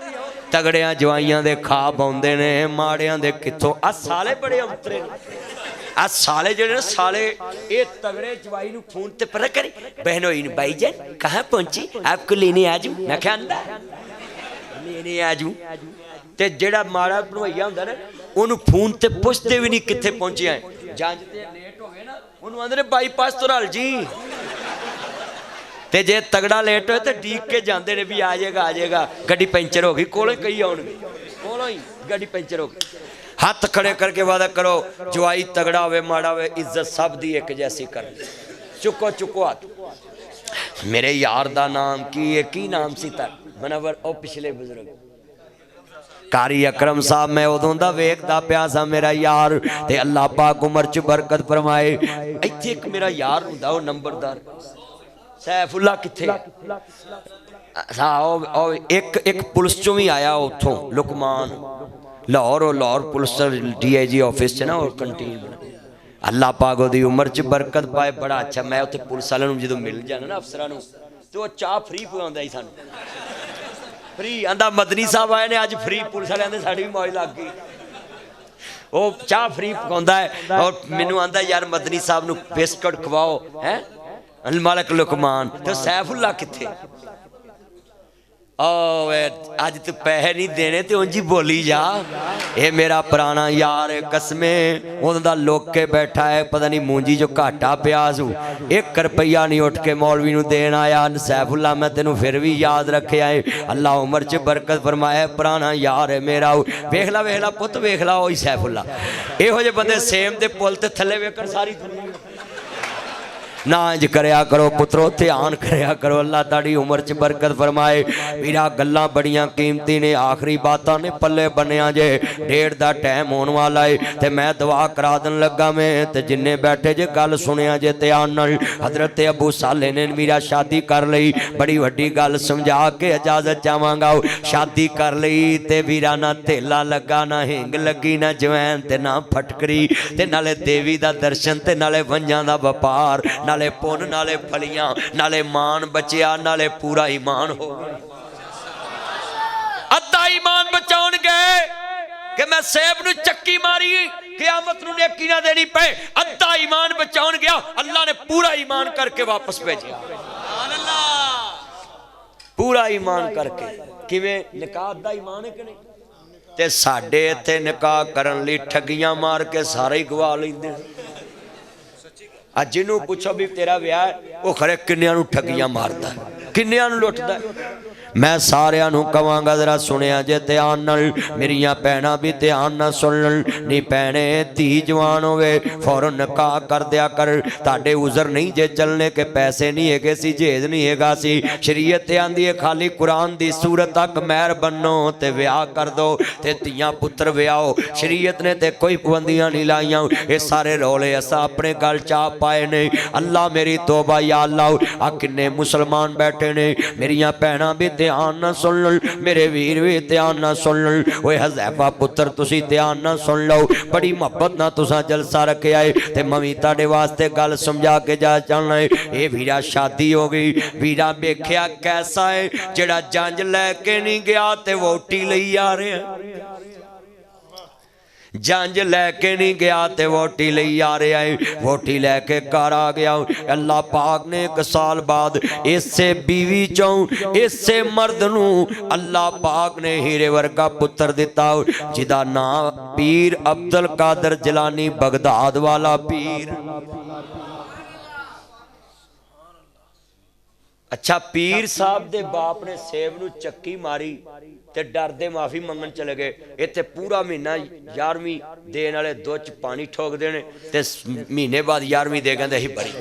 तगड़िया जवाइयां दे खा पाउंदे ने माड़ियां दे कित्थों आ साले बड़े अंतरे आ साले जो ना साले ये तगड़े जवाई नू फोन ते पता करी बहनोई ने भाईजान कहाँ पहुंची आपको लेने आ जाऊं मैं क्या आंदा लेने आ जाऊं ते जेड़ा माड़ा भनवैया हुंदा ना ओनू फोन ते पुछदे भी नहीं कित्थे पहुंचे आए जंज ते लेट हो गए ना ओनू आंदे ने बाईपास तो रल जी ते जे तगड़ा लेट होए तो डीक के जांदे ने भी आ जाएगा गड्डी पंचर हो गई कोलों ही कई आउणगे कोलों ही गड्डी पंचर हो गई हाथ खड़े करके वादा करो जवाई तगड़ा होवे माड़ा होवे इज्जत सब दी एक जैसी कर चुको चुको हाथ मेरे यार दा नाम की नाम सी तार मनवर ओ पिछले बुजुर्ग कारी अकरम साहब मैं उदों दा वेखदा पिया सा मेरा यार ते अल्लाह पाक उमर च बरकत फरमाए इत्थे एक मेरा यार हुंदा ओ नंबरदार सैफुल्ला किथे एक पुलिस चों भी आया उथों Luqman Lahore police DIG office च ना और कंटीन अल्लाह पाक ओदी उमर च बरकत पाए बड़ा अच्छा मैं उत्थे पुलिस वाले नूं जदों मिल जाना ना अफसरां नूं ते ओह चाह फ्री पिलाउंदा ही सानूं फ्री आंदा मदनी साहब आए ने अज फ्री पुलिस वाले आंदे साडी भी मौज लग गई वो चाह फ्री पकाउंदा है और मैनू आंदा यार मदनी साहब नूं बिस्कुट खवाओ है मलक लुकमान तो सैफुल्ला किथे अज तू पैसे नहीं देने तो उंज ही बोली जा ये मेरा पुराना यार कसमे उनका लोक के बैठा है पता नहीं मूंजी जो घाटा प्यास 1 रुपया नहीं उठ के मौलवी नूं देन आया सैफुल्ला मैं तेनों फिर भी याद रखे है अल्लाह उमर च बरकत फरमाया पुराना यार है मेरा वेख ला पुत वेख ला वही सैफुल्ला इहो जे बंदे सेम दे पुल ते थले वेखण सारी ना इंज करया करो पुत्रो ध्यान करया करो अल्लाह ताड़ी उमर च बरकत फरमाए मेरा गल्लां बड़ियां कीमती ने आखिरी बातां ने पल्ले बनिया जे डेढ़ दा टाइम होने वाला है ते मैं दुआ करा देन लगा मैं ते जिन्ने बैठे जे गल सुनिया जे ध्यान नाल हजरत अबू साले ने मेरा शादी कर लई बड़ी वड्डी गल समझा के इजाजत चाहांगा शादी कर लई ते वीरा ना थेला लगा ना हिंग लगी ना जवैन ते ना फटकरी ते नाले देवी दा दर्शन ते नाले वंजां दा व्यापार नाले पुन नाले फलियां नाले मान बचिया नाले पूरा ईमान हो अद्धा ईमान बचाउण गए कि मैं सेब नूं चक्की मारी क़यामत नूं नेकी ना देनी पे अद्धा ईमान बचाउण गया अल्लाह ने पूरा ईमान करके वापस भेजा सुभान अल्लाह पूरा ईमान करके किवें निकाह अद्धा ईमान है कि नहीं ते साडे इत्थे निकाह करन लई ठगियां मार के सारे ही गवा लैंदे जिन्हों पूछो भी तेरा व्याह वो खरे किन्नियां नूं ठगियां मारदा किन्नियां नूं लुटदा मैं सारियां नूं कवांगा जरा सुनिया जे ध्यान नाल मेरियां भैणां भी ध्यान नाल सुन नी भैणे धी जवान होवे फौरन निकाह कर दिया कर ताडे उज़र नहीं जे चलने के पैसे नहीं है सी जेज नहीं हैगा सी शरीयत आंदी है खाली कुरान दी सूरत तक महर बनो ते व्याह कर दो ते तियां पुत्र व्याओ शरीयत ने ते कोई पाबंदियां नहीं लाइयां ये सारे रौले असा अपने गल चा पाए ने अल्लाह मेरी तौबा या अल्लाह आ किन्ने मुसलमान बैठे ने मेरियां भैणां भी ध्यान ना सुन लो मेरे वीर भी ध्यान ना सुन लो ओए हज़ैफा पुत्र तुसी ध्यान ना सुन लो बड़ी मोहब्बत ना तुसा जलसा रखे आए ते मवी ताड़े वास्ते गल समझा के जा चलना है ये वीरा शादी हो गई वीरा वेख्या कैसा है जेड़ा जंज लैके नहीं गया ते वोटी लई आ रहा जंज लैके नहीं गया ते वोटी लई आ रहा है वोटी लैके घर आ गया अल्लाह पाक ने 1 साल बाद इसे बीवी चों इसे मर्द नू अल्लाह पाक ने हीरे वर्गा पुत्र दिता जिदा नाम पीर अब्दुल कादर जिलानी बगदाद वाला पीर अच्छा पीर साहब दे बाप ने सेब नू चक्की मारी ते डरदे माफ़ी मंगन चले गए। इत्थे पूरा महीना 11वीं देने वाले दुध च पानी ठोकते हैं ते महीने बाद 11वीं दे कहते असीं बड़ी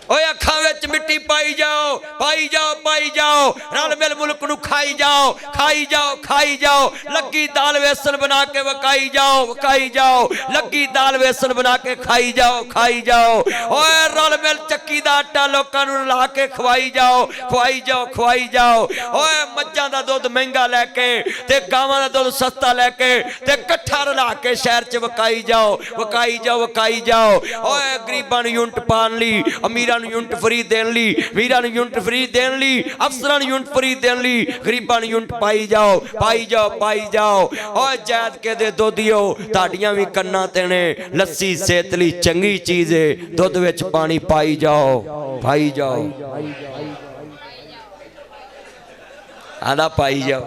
ओए अखां विच मिट्टी पाई जाओ पाई जाओ पाई जाओ रल मिल मुल्क नूं खाई जाओ खाई जाओ खाई जाओ लगी दाल बेसन बना के वकाई जाओ लगी दाल बेसन बना के खाई जाओ ओए रल मिल चक्की दा आटा लोकां नूं ला के खवाई जाओ ओए मज्जां दा दुध महंगा लैके ते गावां दा दुध सस्ता लैके ते कट्ठा रला के शहर च वकाई जाओ ओए गरीबां नूं यूनिट पाण लई अमीरां यूनिट फ्री देने ली वीरां यूनिट फ्री देने ली अफसरां यूनिट फ्री देने ली गरीबां यूनिट पाई जाओ और जैद के दे दोधियो ताड़ियां भी कन्ना तेने लस्सी सेहत लई चंगी चीज है दुध विच पानी पाई जाओ आदा पाई जाओ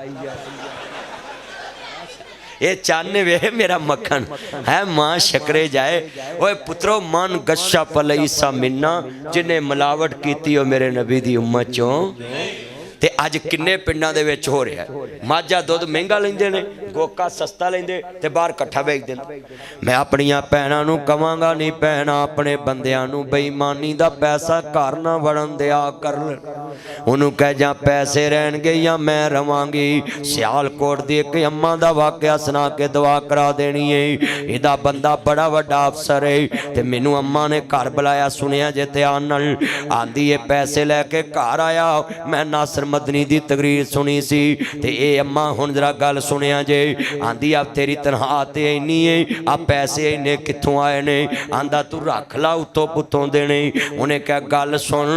ये चाने वे मेरा मक्खन है मां शकरे जाए ओए पुत्रो मन गशा पलई सा मिन्ना जिन्हें मिलावट की हो मेरे नबी दी उम्मत चों ते अज किन्ने पिंडां दे विच हो रहा है माझा दुध महंगा लेंदे ने गोका सस्ता लेंदे ते बाहर कट्ठा बेचदे ने। मैं अपनियां भैणां नूं कवांगा नहीं भैणां अपने बंदियां नूं बेईमानी दा पैसा घर ना वड़न दिया कर उन्होंने कह जा पैसे रहणगे या मैं रवांगी। सियालकोट दी एक अम्मा दा वाकया सुना के दुआ करा देनी है। इहदा बंदा बड़ा वड्डा अफसर है ते मैनू अम्मा ने घर बुलाया सुनिया जे ध्यान नाल आंदी है पैसे लैके घर आया मैं नासर मदनी दी तकरीर सुनी सी ते ए अम्मा हुण जरा गल सुनिया जे आंदी अब तेरी तनख्वाह ते इन्नी है आ पैसे इन्ने कित्थों आए ने आंदा तू रख ला उत्तों पुत्तों देने। उन्हें क्या गल सुन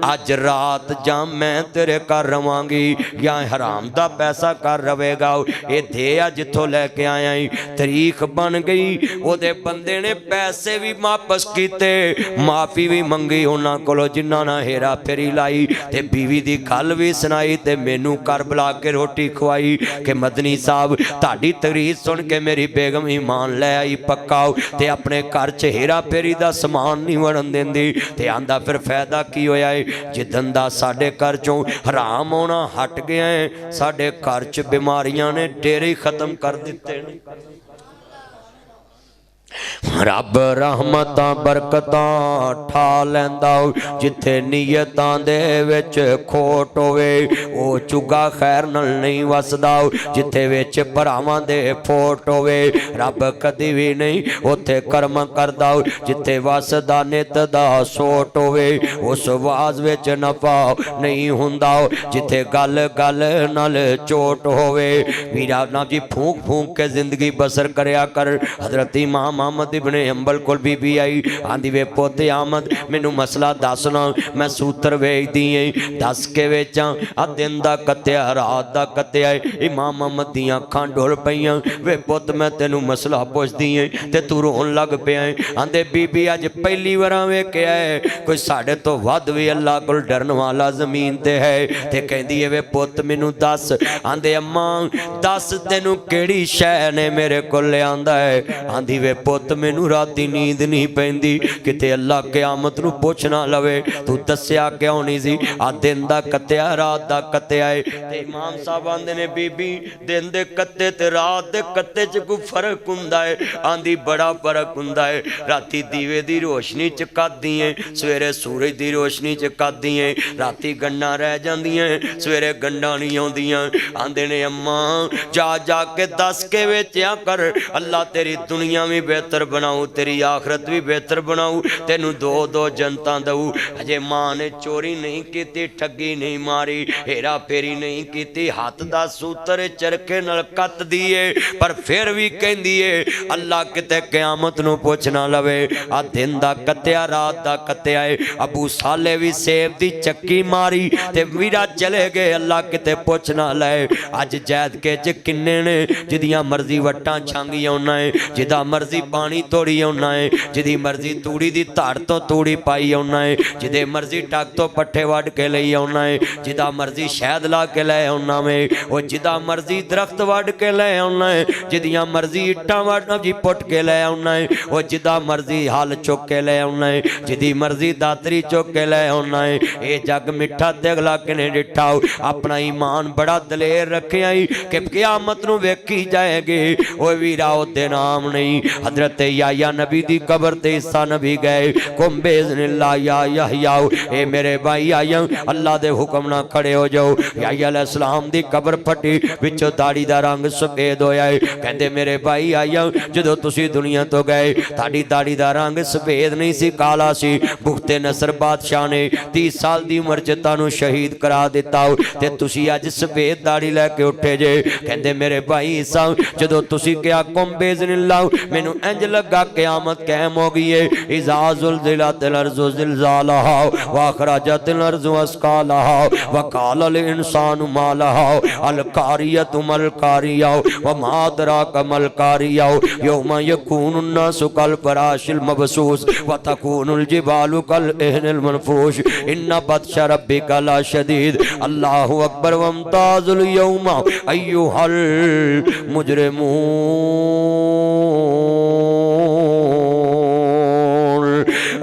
अज रात जा मैं तेरे घर रवांगी या हराम दा पैसा कर रवेगा ये दे आ जिथों लैके आया तारीख बन गई। ओदे बंदे ने पैसे भी वापस कीते माफ़ी भी मंगी उन्हां कोलों जिन्हां नाल हेरा फेरी लाई ते बीवी दी गल भी सुनाई ते मैनू घर बुला के रोटी खवाई कि मदनी साहब ताड़ी तकरीर सुन के मेरी बेगम ईमान लै आई पक्का ते अपने घर च हेरा फेरी दा समान नहीं वड़न देंदी ते आंदा फिर फायदा की होया है जिदन दा साडे घर चों हराम होना हट गया है साडे घर च बीमारियां ने डेरे खत्म कर दिते ने। रब रहमतां बरकतां ठा लैंदा जिथे नीयतां दे विच खोट होवे ओ चुगा खैर नाल नहीं वसदा जिथे विच भरावां दे फोट होवे रब कदी भी नहीं उथे कर्म करदा जिथे वसदा नित दा सोट होवे उस वाज विच नफा नहीं हुंदा जिथे गल गल नाल चोट होवे। वीरा ना जी फूक फूक के जिंदगी बसर करया कर। हजरत इमाम अहमद इब्ने अंबल कोल बीबी आई आंदी वे पोते आमद मैनू मसला दसना मैं सूत्र वेच दी दस के वेचां आ दिन दा कत्या रात दा कत्या इमाम अहमद दियां अखां डुल पईयां वे पुत मैं तेनू मसला पुछदी ते तू रोन लग पिया आंदे बीबी अज पहली वार वेखिया कोई साडे तो वध भी अल्लाह कोल डरन वाला जमीन ते है ते कहंदी है वे पुत मैनू दस आंदे अम्मा दस तेनू केड़ी शै ने मेरे कोल लिआंदा है आंदी वे पुत मैनू राती नींद नहीं पैंदी किते अल्लाह क़यामत नू पुछ ना लवे तू दस्या क्यों नहीं सी आ दिन दा कत्या रात दा कत्या है ते इमाम साहब आंदे ने बीबी दिन दे कत्ते ते रात दे कत्ते च कोई फर्क हुंदा है आंदी बड़ा फर्क हुंदा है राती दीवे दी रोशनी च कद्दी है सवेरे सूरज दी रोशनी च कद्दी है राती गंडा रह जांदियां सवेरे गंडा नहीं आउंदियां आंदे ने अम्मा जा जा के दस के वेचिया कर अल्लाह तेरी दुनिया भी बेहतर बनाऊ तेरी आखरत भी बेहतर बनाऊ तेनू दो दो जनता दऊ। अजे मां ने चोरी नहीं की ठगी नहीं मारी हेरा फेरी नहीं की हाथ दा सूत्र चरखे नाल कत दिए पर फिर भी कहंदी है अल्लाह किते क़यामत नू पुछ ना लवे आ दिन दा कत्या रात दा कत्या है। अबू साले भी सेब दी चक्की मारी ते वीरा चले गए अल्लाह किते पुछ ना ले। अज जैद के च किन्ने ने जिदियां मर्जी वट्टां छांगियां उन्हां जिदा मर्जी पानी तोड़ी आना है, जिदी मर्जी तूड़ी दी धाड़ तो तूड़ी पाई आना है, जिदे मर्जी टक तो पट्ठे वढ़ के ले आना है, जिदा मर्जी शहद ला के ले आना है, वो जिदा मर्जी दरख्त वढ़ के ले आना है, जिदियां मर्जी इट्टां वढ़ जी पुट के ले आना है, वो जिदा मर्जी हल चुक के ले आना है, जिदी मर्जी दातरी चुक के ले आना है। ये जग मिठा ते अगला किने डिठा अपना ईमान बड़ा दलेर रखे आई कि क़यामत नूं वेखी जाएगी। वो वीरा ओदे नाम नहीं। हजरत याया नबी दी कबर ते ईसा नबी गए कुंभे इज़्निल्लाह या यहया ए मेरे भाई आया अल्लाह दे हुक्म ना खड़े हो जाओ। याया अलैहिस्सलाम दी कबर फटी विचों दाढ़ी दा रंग सफेद होया है। कहंदे मेरे भाई आया जदों तुसी दुनिया तो गए ताड़ी दाढ़ी दा रंग सफेद नहीं सी काला सी। बुख्ते नसर बादशाह ने 30 साल दी उम्र च तानू शहीद करा दिता ते तुसी अज सफेद दाढ़ी लैके उठे जे। कहंदे मेरे भाई ईसा जदों तुसी क्या कुंभे इज़्निल्लाह मैनू इंज लगा क़यामत कायम हो गई है। इज़ा ज़ुल्ज़िलतिल अर्ज़ु ज़िलज़ालहा व अख़रजतिल अर्ज़ु अस्क़ालहा व क़ालल इंसानु मा लहा अल कारियतु मल कारिया व मा अदराका मल कारिया यौमा यकूनुन नासु कल फराशिल मबसूस व तकूनुल जिबालु कल इहनिल मनफूश इन्ना बत्शा रब्बिका ला शदीद। अल्लाहु अकबर वम्ताज़ुल यौमा अय्युहल मुजरिमून।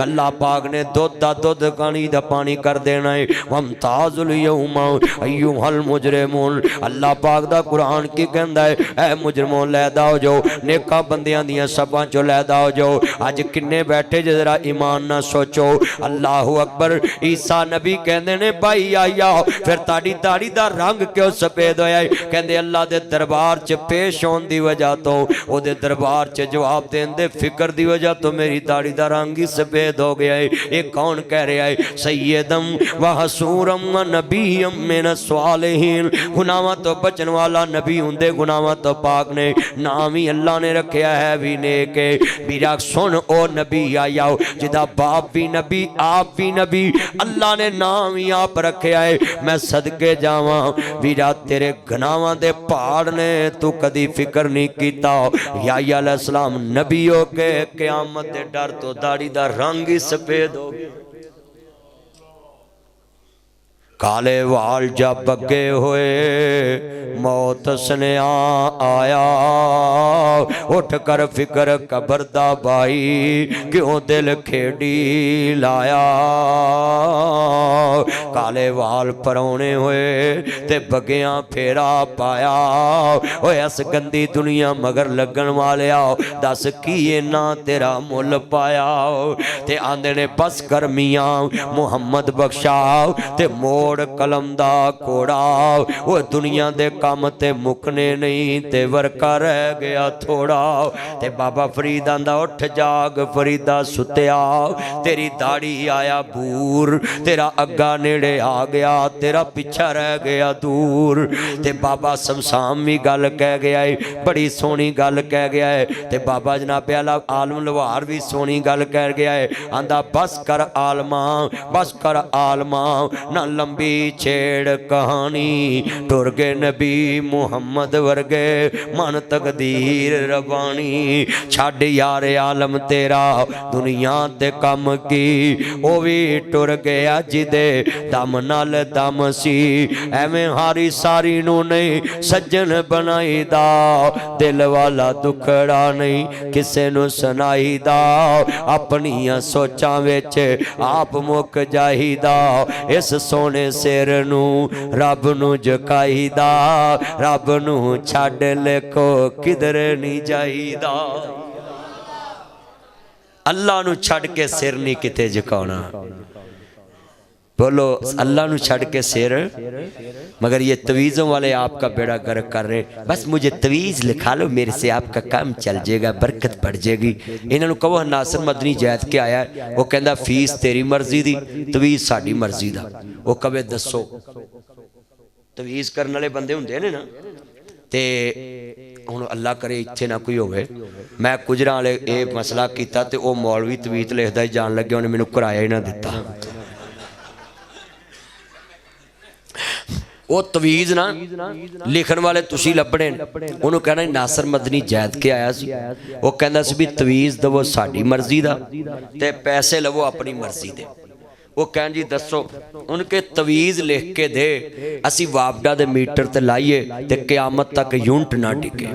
अल्लाह पाक ने दुध दा दुध पानी दा पानी कर देना है। वम्ताज़ुल यौमा अय्युहल मुजरिमून। अल्लाह पाक दा कुरान की कहंदा है ऐ मुजरिमों लैदा हो जाओ नेका बंदियां दियां सभां चों लैदा हो जाओ। अज किन्ने बैठे जे जरा ईमान ना सोचो। अल्लाहु अकबर। ईसा नबी कहंदे ने भाई आया फिर ताड़ी दाढ़ी दा रंग क्यों सफेद होया है? कहंदे अल्लाह दे दरबार च पेश होने दी वजह तो ओदे दरबार च जवाब देन दे फिक्र दी वजह तो मेरी दाढ़ी दा रंग ही सफेद हो गया है। ये कौन कह रहा है? सैयदम व हसूरम व नबीयम मिन स्वालिहीन। गुनाहां तो बचन वाला नबी हुंदे गुनाहां तो पाक ने नाम ही अल्लाह ने रखा है भी नेक है। बीरा सुन ओ नबी आया जिदा बाप भी नबी आप भी नबी अल्लाह ने नाम ही आप रखा है। मैं सदके जावां बीरा तेरे गुनाहां दे पहाड़ ने तू कदी फिक्र नहीं कीता। याया अलैहिस्सलाम नबी हो के क़यामत दे डर तो दाढ़ी दा रंग ही सफेद हो गया। काले वाल जब बगे हुए मौत स्नेहा आया उठ कर फिक्र कबर दा भाई क्यों दिल खेड़ी लाया। काले वाल परौने हुए ते बगिया फेरा पाया। ओए इस गंदी दुनिया मगर लगन वाले आओ दस की इना तेरा मुल पाया। ते आंदे ने बस कर मियां मुहम्मद बख्शा ते मोड़ कलम दा कोड़ा। वो दुनिया दे काम ते मुकने नहीं ते वर्का रह गया थोड़ा। ते बाबा फरीद आंदा उठ जाग फरीदा सुत्या तेरी दाढ़ी आया बूर तेरा अग्गा नेड़े आ गया तेरा पिछा रह गया दूर। ते बाबा समसाम भी गल कह गया है बड़ी सोहनी गल कह गया है। ते बाबा जनाब आलम लवार भी सोहनी गल कह गया है। आंदा बस कर आलमा बस कर आलमा ना लंबी छेड़ कहानी टुर गए नबी मुहम्मद वर्गे मन तकदीर रबानी। छड़ यार आलम तेरा दुनिया ते कम की ओ भी टुर गया जिदे दम नाल दम सी। एवें हारी सारी नू नहीं सज्जन बनाई दा दिल वाला दुखड़ा नहीं किसे नू सुनाई दा। अपनियां सोचां विच आप मुक जाईदा इस सोने सिर नू रब नू झुकाईदा रब नू छड्ड लेको किधर नहीं जाईदा। अल्लाह नू छड्ड के सिर नहीं किते झुकाना। बोलो अल्लाह नू छड़ के सिर। मगर ये तवीज़ों वाले आपका बेड़ा गर्क कर रहे बस मुझे तवीज़ लिखा लो मेरे से आपका काम चल जाएगा बरकत बढ़ जाएगी। इन्होंने कहो नासिर मदनी जैद के आया वो कहता फीस तेरी मर्जी दी तवीज़ साड़ी मर्जी दा। वो कवे दसो तवीज़ करने वाले बंदे होंगे ने ना ते हुण अल्लाह करे इत्थे ना कोई होवे। मैं गुजरां वाले ये मसला किया तो वह मौलवी तवीज़ लिखता ही जान लगे उन्हें मैनू किराया ही ना दिता। वो तवीज़ ना लिखण वाले तुसी लभणे उन्होंने कहना नासर मदनी जैद के आया सी वो कहंदा सी भी तवीज़ दवो साडी मर्जी दा ते पैसे लवो अपनी मर्जी दे वो कहन जी दसो उनके तवीज़ लिख के दे असी वापडा दे मीटर ते लाइए ते क़यामत तक यूनिट ना टिके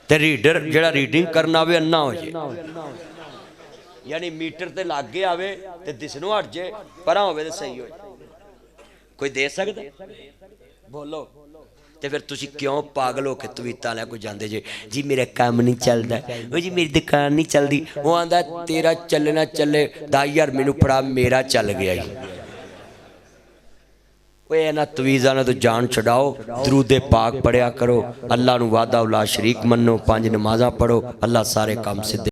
ते रीडर जिहड़ा रीडिंग करना आवे अन्ना हो जाए यानी मीटर ते लागे आवे ते दिसनों हट जाए परां होवे ते सही हो कोई दे सकदा बोलो तो फिर तुसी क्यों पागल हो के तवीता लै कोई जाते जे जी मेरा काम नहीं चलता वो जी मेरी दुकान नहीं चलती वो आंदा तेरा चले ना चले 10,000 मैनू फड़ा मेरा चल गया जी वो इन्हां तवीज़ां नाल तो जान छड़ाओ दरूदे पाक पढ़िया करो अल्लाह नू वादा उला शरीक मनो 5 नमाज़ां पढ़ो अल्लाह सारे काम सिद्धे